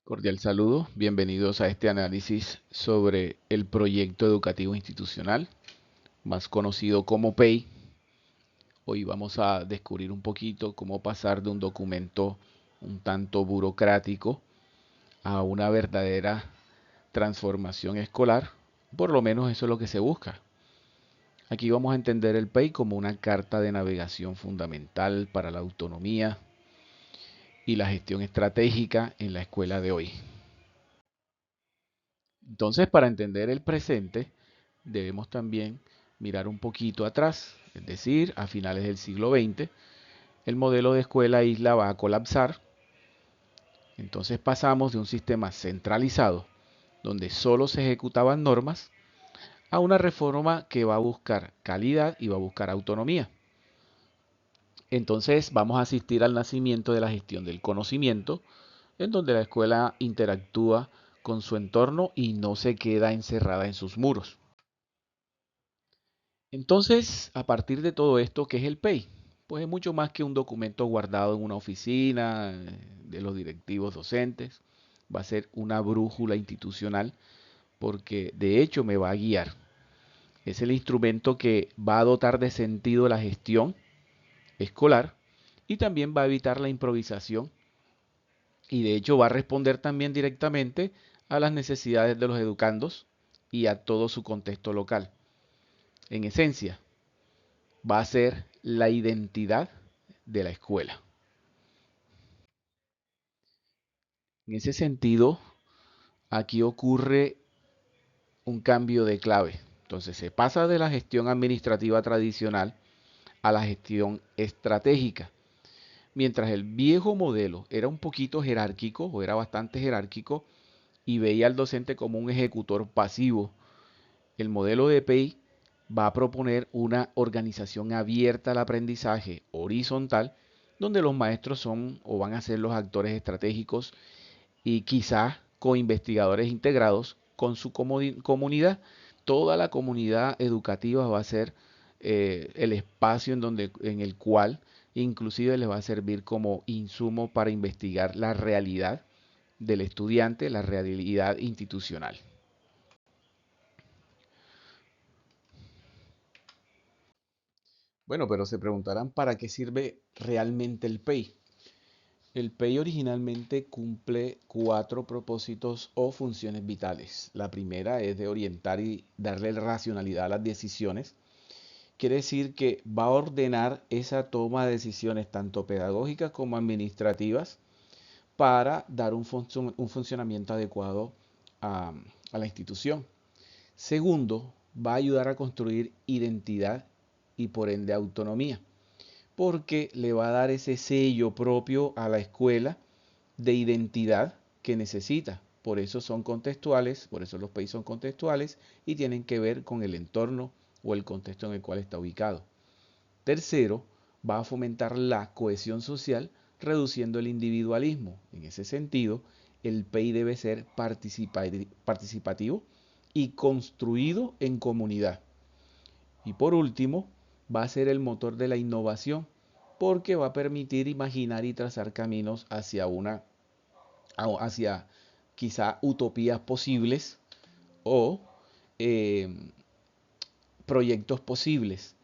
Cordial saludo, bienvenidos a este análisis sobre el proyecto educativo institucional, más conocido como PEI. Hoy vamos a descubrir un poquito cómo pasar de un documento un tanto burocrático a una verdadera transformación escolar. Por lo menos eso es lo que se busca. Aquí vamos a entender el PEI como una carta de navegación fundamental para la autonomía y la gestión estratégica en la escuela de hoy. Entonces, para entender el presente, debemos también mirar un poquito atrás, es decir, a finales del siglo XX, el modelo de escuela isla va a colapsar. Entonces pasamos de un sistema centralizado, donde solo se ejecutaban normas, a una reforma que va a buscar calidad y va a buscar autonomía. Entonces vamos a asistir al nacimiento de la gestión del conocimiento, en donde la escuela interactúa con su entorno y no se queda encerrada en sus muros. Entonces, a partir de todo esto, ¿qué es el PEI? Pues es mucho más que un documento guardado en una oficina de los directivos docentes. Va a ser una brújula institucional porque de hecho me va a guiar. Es el instrumento que va a dotar de sentido la gestión escolar y también va a evitar la improvisación y de hecho va a responder también directamente a las necesidades de los educandos y a todo su contexto local. En esencia, va a ser la identidad de la escuela. En ese sentido, aquí ocurre un cambio de clave. Entonces se pasa de la gestión administrativa tradicional a la gestión estratégica. Mientras el viejo modelo era un poquito jerárquico o era bastante jerárquico y veía al docente como un ejecutor pasivo, el modelo de PEI va a proponer una organización abierta al aprendizaje horizontal, donde los maestros son o van a ser los actores estratégicos y quizás co-investigadores integrados con su comunidad. Toda la comunidad educativa va a ser el espacio en el cual inclusive les va a servir como insumo para investigar la realidad del estudiante, la realidad institucional. Bueno, pero se preguntarán para qué sirve realmente el PEI. El PEI originalmente cumple cuatro propósitos o funciones vitales. La primera es de orientar y darle racionalidad a las decisiones. Quiere decir que va a ordenar esa toma de decisiones tanto pedagógicas como administrativas para dar un funcionamiento adecuado a, a la institución. Segundo, va a ayudar a construir identidad y por ende autonomía, porque le va a dar ese sello propio a la escuela de identidad que necesita. Por eso son contextuales, por eso los países son contextuales y tienen que ver con el entorno o el contexto en el cual está ubicado. Tercero, va a fomentar la cohesión social reduciendo el individualismo. En ese sentido, el PEI debe ser participativo y construido en comunidad. Y por último, va a ser el motor de la innovación porque va a permitir imaginar y trazar caminos hacia quizá utopías posibles o eh, proyectos posibles.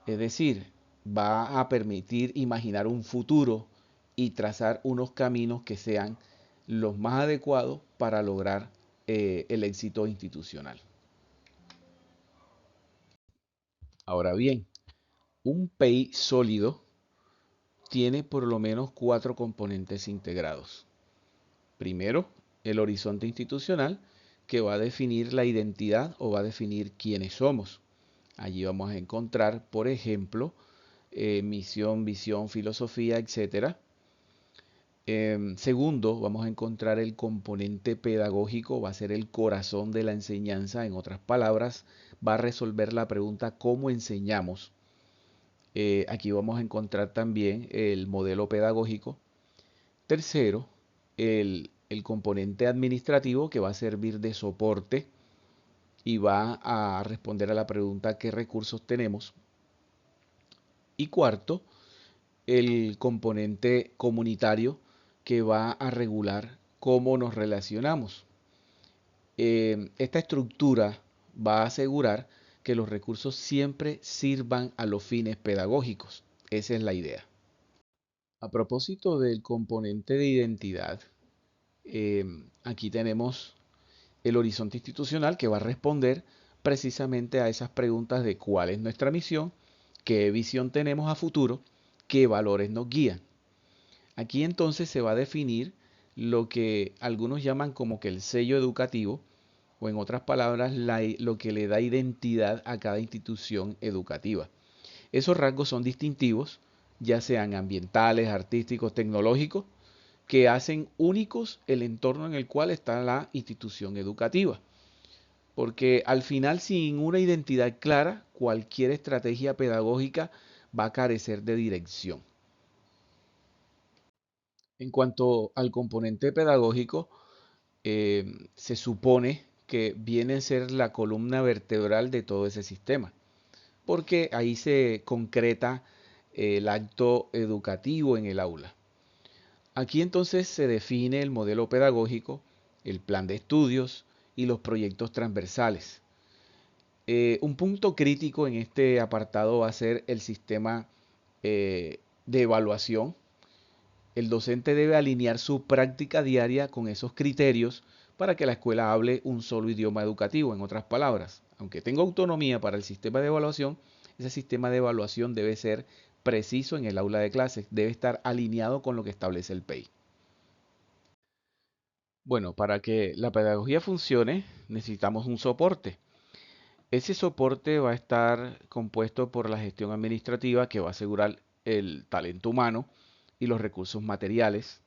Es decir, va a permitir imaginar un futuro y trazar unos caminos que sean los más adecuados para lograr el éxito institucional. Ahora bien, un PEI sólido tiene por lo menos cuatro componentes integrados. Primero, el horizonte institucional, que va a definir la identidad o va a definir quiénes somos. Allí vamos a encontrar, por ejemplo, misión, visión, filosofía, etcétera. Segundo, vamos a encontrar el componente pedagógico, va a ser el corazón de la enseñanza. En otras palabras, va a resolver la pregunta ¿cómo enseñamos? Aquí vamos a encontrar también el modelo pedagógico. Tercero, el componente administrativo que va a servir de soporte y va a responder a la pregunta ¿qué recursos tenemos? Y cuarto, el componente comunitario que va a regular cómo nos relacionamos. Esta estructura va a asegurar que los recursos siempre sirvan a los fines pedagógicos. Esa es la idea. A propósito del componente de identidad, aquí tenemos el horizonte institucional que va a responder precisamente a esas preguntas de cuál es nuestra misión, qué visión tenemos a futuro, qué valores nos guían. Aquí entonces se va a definir lo que algunos llaman como que el sello educativo, o en otras palabras, lo que le da identidad a cada institución educativa. Esos rasgos son distintivos, ya sean ambientales, artísticos, tecnológicos, que hacen únicos el entorno en el cual está la institución educativa. Porque al final, sin una identidad clara, cualquier estrategia pedagógica va a carecer de dirección. En cuanto al componente pedagógico, se supone que viene a ser la columna vertebral de todo ese sistema, porque ahí se concreta el acto educativo en el aula. Aquí entonces se define el modelo pedagógico, el plan de estudios y los proyectos transversales. Un punto crítico en este apartado va a ser el sistema de evaluación. El docente debe alinear su práctica diaria con esos criterios para que la escuela hable un solo idioma educativo. En otras palabras, aunque tenga autonomía para el sistema de evaluación, ese sistema de evaluación debe ser preciso en el aula de clases, debe estar alineado con lo que establece el PEI. Bueno, para que la pedagogía funcione, necesitamos un soporte. Ese soporte va a estar compuesto por la gestión administrativa que va a asegurar el talento humano y los recursos materiales.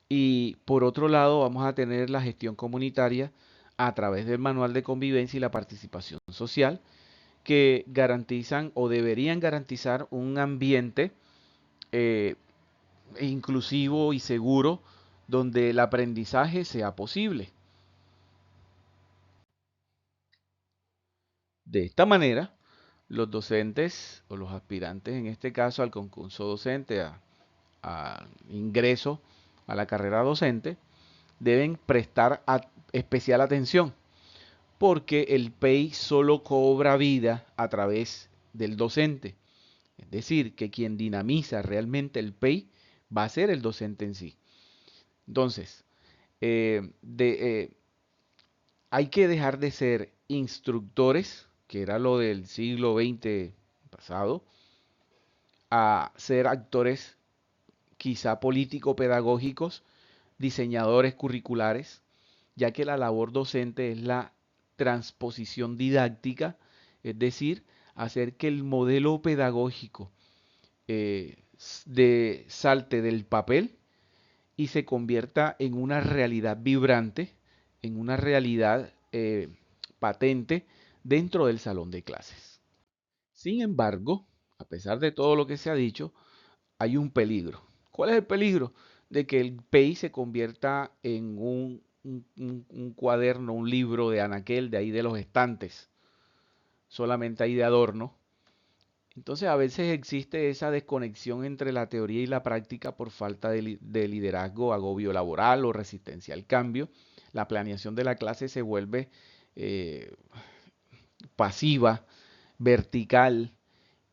Y por otro lado, vamos a tener la gestión comunitaria a través del manual de convivencia y la participación social, que garantizan o deberían garantizar un ambiente eh, inclusivo y seguro donde el aprendizaje sea posible. De esta manera, los docentes o los aspirantes, en este caso al concurso docente, a ingreso a la carrera docente, deben prestar especial atención porque el PEI solo cobra vida a través del docente. Es decir, que quien dinamiza realmente el PEI va a ser el docente en sí. Entonces, hay que dejar de ser instructores, que era lo del siglo XX pasado, a ser actores quizá político-pedagógicos, diseñadores curriculares, ya que la labor docente es la transposición didáctica, es decir, hacer que el modelo pedagógico salte del papel y se convierta en una realidad vibrante, en una realidad patente dentro del salón de clases. Sin embargo, a pesar de todo lo que se ha dicho, hay un peligro. ¿Cuál es el peligro? De que el PEI se convierta en un cuaderno, un libro de anaquel, de ahí de los estantes, solamente ahí de adorno. Entonces a veces existe esa desconexión entre la teoría y la práctica por falta de liderazgo, agobio laboral o resistencia al cambio. La planeación de la clase se vuelve eh, pasiva, vertical,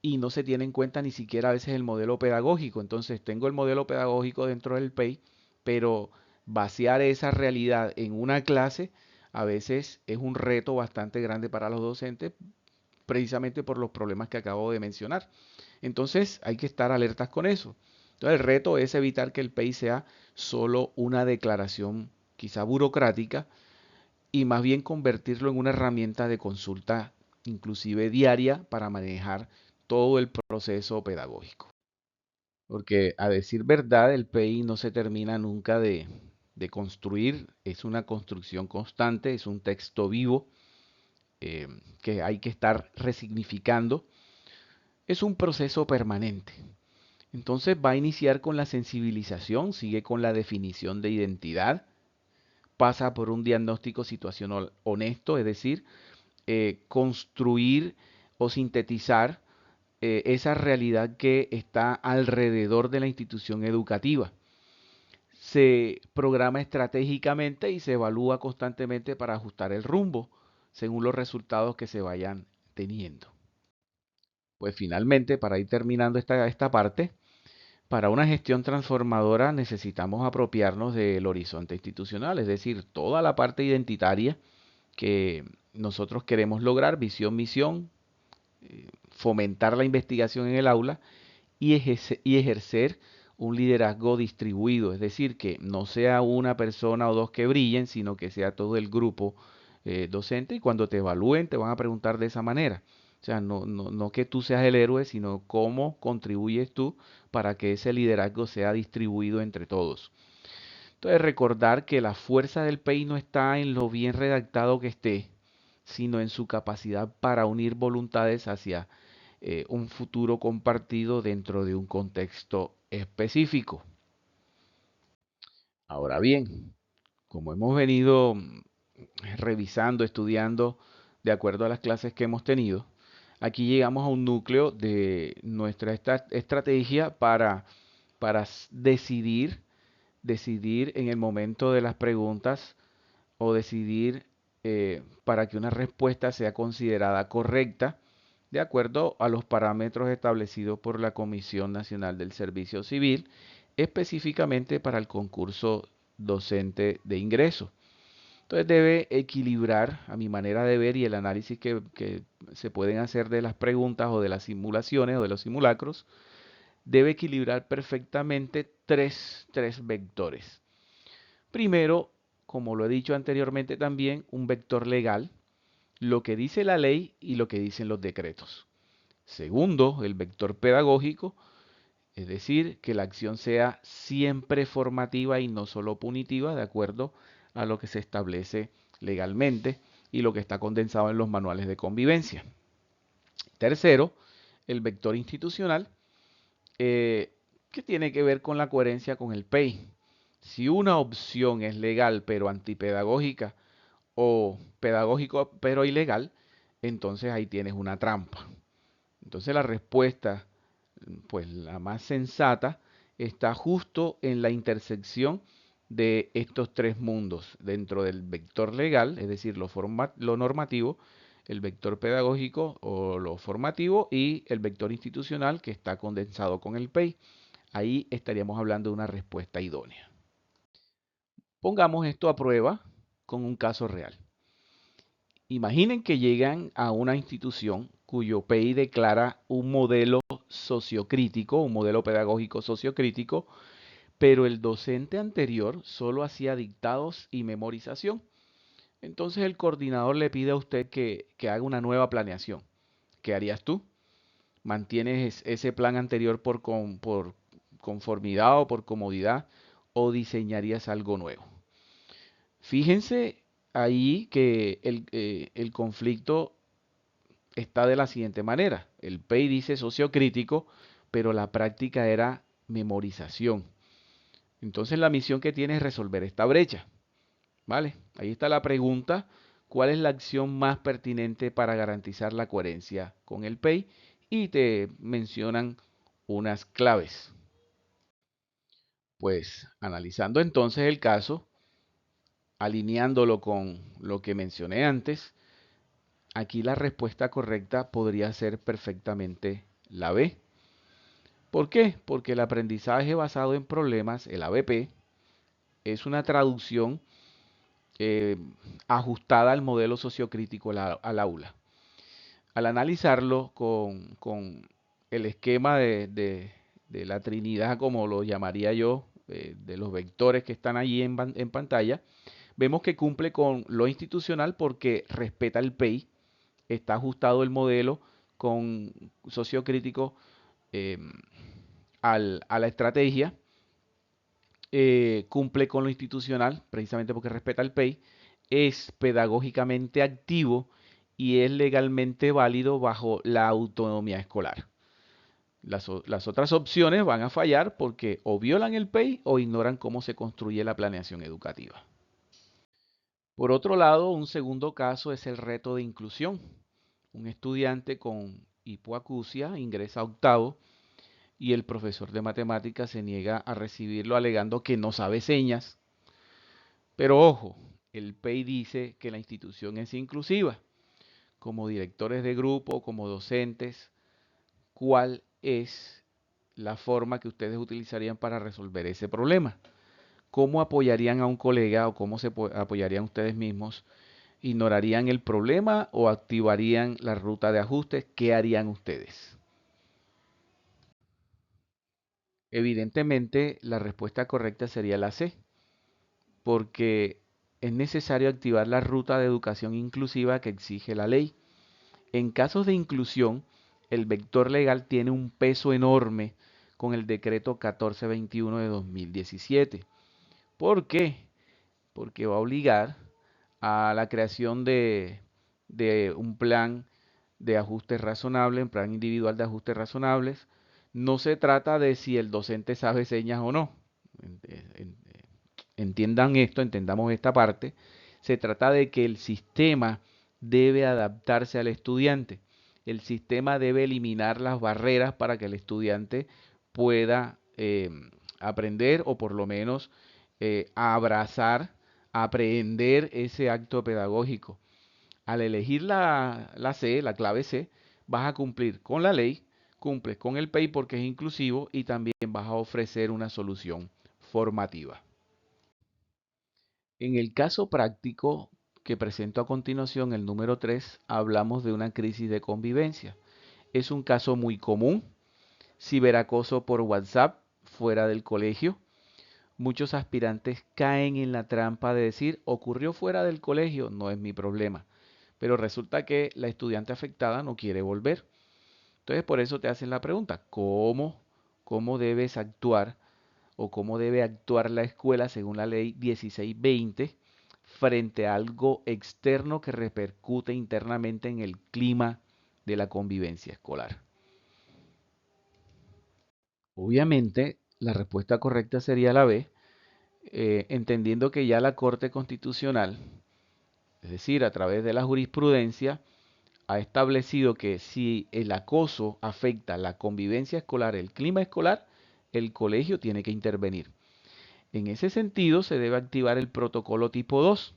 y no se tiene en cuenta ni siquiera a veces el modelo pedagógico. Entonces tengo el modelo pedagógico dentro del PEI, pero vaciar esa realidad en una clase a veces es un reto bastante grande para los docentes, precisamente por los problemas que acabo de mencionar. Entonces hay que estar alertas con eso. Entonces el reto es evitar que el PEI sea solo una declaración quizá burocrática y más bien convertirlo en una herramienta de consulta inclusive diaria para manejar todo el proceso pedagógico. Porque a decir verdad, el PEI no se termina nunca de construir, es una construcción constante, es un texto vivo eh, que hay que estar resignificando, es un proceso permanente. Entonces va a iniciar con la sensibilización, sigue con la definición de identidad, pasa por un diagnóstico situacional honesto, es decir, construir o sintetizar esa realidad que está alrededor de la institución educativa. se programa estratégicamente y se evalúa constantemente para ajustar el rumbo según los resultados que se vayan teniendo. Pues finalmente, para ir terminando esta parte, para una gestión transformadora necesitamos apropiarnos del horizonte institucional, es decir, toda la parte identitaria que nosotros queremos lograr, visión, misión, fomentar la investigación en el aula y ejercer un liderazgo distribuido, es decir, que no sea una persona o dos que brillen, sino que sea todo el grupo docente y cuando te evalúen te van a preguntar de esa manera. O sea, no que tú seas el héroe, sino cómo contribuyes tú para que ese liderazgo sea distribuido entre todos. Entonces, recordar que la fuerza del PEI no está en lo bien redactado que esté, sino en su capacidad para unir voluntades hacia un futuro compartido dentro de un contexto específico. Ahora bien, como hemos venido revisando, estudiando de acuerdo a las clases que hemos tenido, aquí llegamos a un núcleo de nuestra estrategia para decidir en el momento de las preguntas o decidir para que una respuesta sea considerada correcta de acuerdo a los parámetros establecidos por la Comisión Nacional del Servicio Civil, específicamente para el concurso docente de ingreso. Entonces debe equilibrar, a mi manera de ver, y el análisis que se pueden hacer de las preguntas o de las simulaciones o de los simulacros, debe equilibrar perfectamente tres vectores. Primero, como lo he dicho anteriormente también, un vector legal, lo que dice la ley y lo que dicen los decretos. Segundo, el vector pedagógico, es decir, que la acción sea siempre formativa y no solo punitiva, de acuerdo a lo que se establece legalmente y lo que está condensado en los manuales de convivencia. Tercero, el vector institucional, que tiene que ver con la coherencia con el PEI. Si una opción es legal pero antipedagógica o pedagógico pero ilegal, entonces ahí tienes una trampa. Entonces la respuesta, pues la más sensata, está justo en la intersección de estos tres mundos, dentro del vector legal, es decir, lo normativo, el vector pedagógico o lo formativo y el vector institucional que está condensado con el PEI. Ahí estaríamos hablando de una respuesta idónea. Pongamos esto a prueba con un caso real. Imaginen que llegan a una institución cuyo PEI declara un modelo sociocrítico, un modelo pedagógico sociocrítico, pero el docente anterior solo hacía dictados y memorización. Entonces el coordinador le pide a usted que haga una nueva planeación. ¿Qué harías tú? ¿Mantienes ese plan anterior por conformidad o por comodidad o diseñarías algo nuevo? Fíjense ahí que el conflicto está de la siguiente manera. El PEI dice sociocrítico, pero la práctica era memorización. Entonces la misión que tiene es resolver esta brecha. ¿Vale? Ahí está la pregunta. ¿Cuál es la acción más pertinente para garantizar la coherencia con el PEI? Y te mencionan unas claves. Pues analizando entonces el caso, alineándolo con lo que mencioné antes, aquí la respuesta correcta podría ser perfectamente la B. ¿Por qué? Porque el aprendizaje basado en problemas, el ABP, es una traducción eh, ajustada al modelo sociocrítico al aula. Al analizarlo con el esquema de la Trinidad, como lo llamaría yo, de los vectores que están allí en pantalla, vemos que cumple con lo institucional porque respeta el PEI, está ajustado el modelo con sociocrítico eh, a la estrategia, cumple con lo institucional, precisamente porque respeta el PEI, es pedagógicamente activo y es legalmente válido bajo la autonomía escolar. Las otras opciones van a fallar porque o violan el PEI o ignoran cómo se construye la planeación educativa. Por otro lado, un segundo caso es el reto de inclusión. Un estudiante con hipoacusia ingresa a octavo y el profesor de matemáticas se niega a recibirlo alegando que no sabe señas. Pero ojo, el PEI dice que la institución es inclusiva. Como directores de grupo, como docentes, ¿cuál es la forma que ustedes utilizarían para resolver ese problema? ¿Cómo apoyarían a un colega o cómo se apoyarían ustedes mismos? ¿Ignorarían el problema o activarían la ruta de ajustes? ¿Qué harían ustedes? Evidentemente, la respuesta correcta sería la C, porque es necesario activar la ruta de educación inclusiva que exige la ley. En casos de inclusión, el vector legal tiene un peso enorme con el decreto 1421 de 2017. ¿Por qué? Porque va a obligar a la creación de un plan de ajustes razonables, un plan individual de ajustes razonables. No se trata de si el docente sabe señas o no. Entiendan esto, entendamos esta parte. Se trata de que el sistema debe adaptarse al estudiante. El sistema debe eliminar las barreras para que el estudiante pueda aprender o por lo menos abrazar, aprender ese acto pedagógico. Al elegir la C, la clave C, vas a cumplir con la ley, cumples con el PEI porque es inclusivo y también vas a ofrecer una solución formativa. En el caso práctico que presento a continuación, el número 3, hablamos de una crisis de convivencia. Es un caso muy común, ciberacoso por WhatsApp fuera del colegio. Muchos aspirantes caen en la trampa de decir, ocurrió fuera del colegio, no es mi problema. Pero resulta que la estudiante afectada no quiere volver. Entonces por eso te hacen la pregunta, ¿cómo debes actuar o cómo debe actuar la escuela según la ley 1620 frente a algo externo que repercute internamente en el clima de la convivencia escolar? Obviamente, la respuesta correcta sería la B, entendiendo que ya la Corte Constitucional, es decir, a través de la jurisprudencia, ha establecido que si el acoso afecta la convivencia escolar, el clima escolar, el colegio tiene que intervenir. En ese sentido, se debe activar el protocolo tipo 2.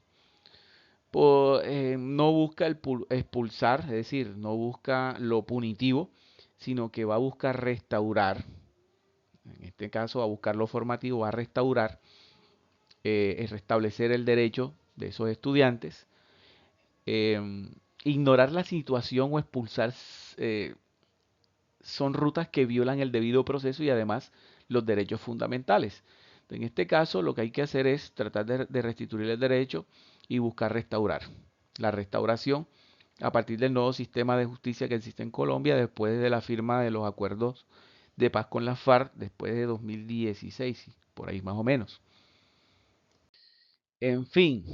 No busca expulsar, es decir, no busca lo punitivo, sino que va a buscar restaurar, en este caso va a buscar lo formativo, va a restaurar, restablecer el derecho de esos estudiantes, eh, ignorar la situación o expulsar eh, son rutas que violan el debido proceso y además los derechos fundamentales. En este caso, lo que hay que hacer es tratar de restituir el derecho y buscar restaurar. La restauración a partir del nuevo sistema de justicia que existe en Colombia después de la firma de los acuerdos de paz con la FARC después de 2016, por ahí más o menos. En fin,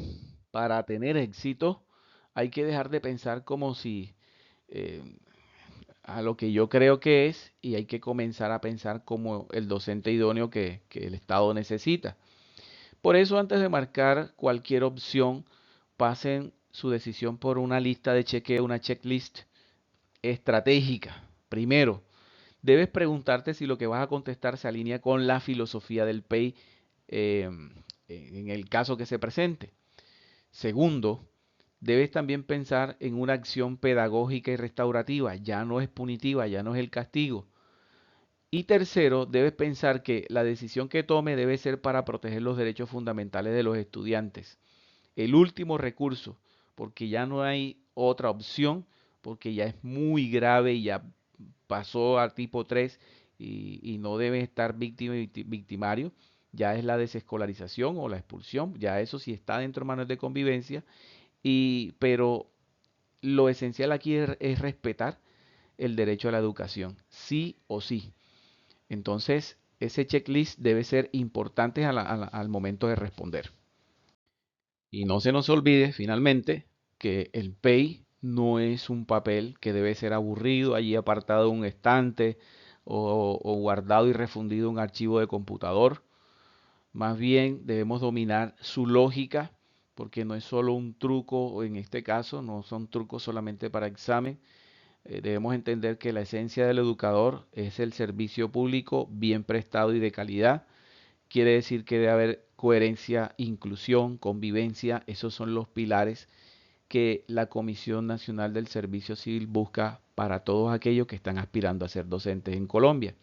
para tener éxito hay que dejar de pensar como si eh, a lo que yo creo que es y hay que comenzar a pensar como el docente idóneo que el Estado necesita. Por eso, antes de marcar cualquier opción, pasen su decisión por una lista de chequeo, una checklist estratégica. Primero, debes preguntarte si lo que vas a contestar se alinea con la filosofía del PEI eh, en el caso que se presente. Segundo, debes también pensar en una acción pedagógica y restaurativa, ya no es punitiva, ya no es el castigo. Y tercero, debes pensar que la decisión que tome debe ser para proteger los derechos fundamentales de los estudiantes. El último recurso, porque ya no hay otra opción, porque ya es muy grave y ya pasó al tipo 3 y no debe estar víctima y victimario, ya es la desescolarización o la expulsión, ya eso sí está dentro de manual de convivencia, pero lo esencial aquí es respetar el derecho a la educación, sí o sí. Entonces, ese checklist debe ser importante al momento de responder. Y no se nos olvide, finalmente, que el PEI no es un papel que debe ser aburrido, allí apartado en un estante o guardado y refundido en un archivo de computador. Más bien debemos dominar su lógica, porque no es solo un truco, o en este caso, no son trucos solamente para examen, debemos entender que la esencia del educador es el servicio público bien prestado y de calidad. Quiere decir que debe haber coherencia, inclusión, convivencia. Esos son los pilares que la Comisión Nacional del Servicio Civil busca para todos aquellos que están aspirando a ser docentes en Colombia.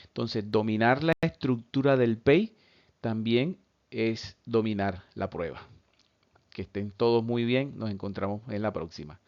Entonces, dominar la estructura del PEI también es dominar la prueba. Que estén todos muy bien. Nos encontramos en la próxima.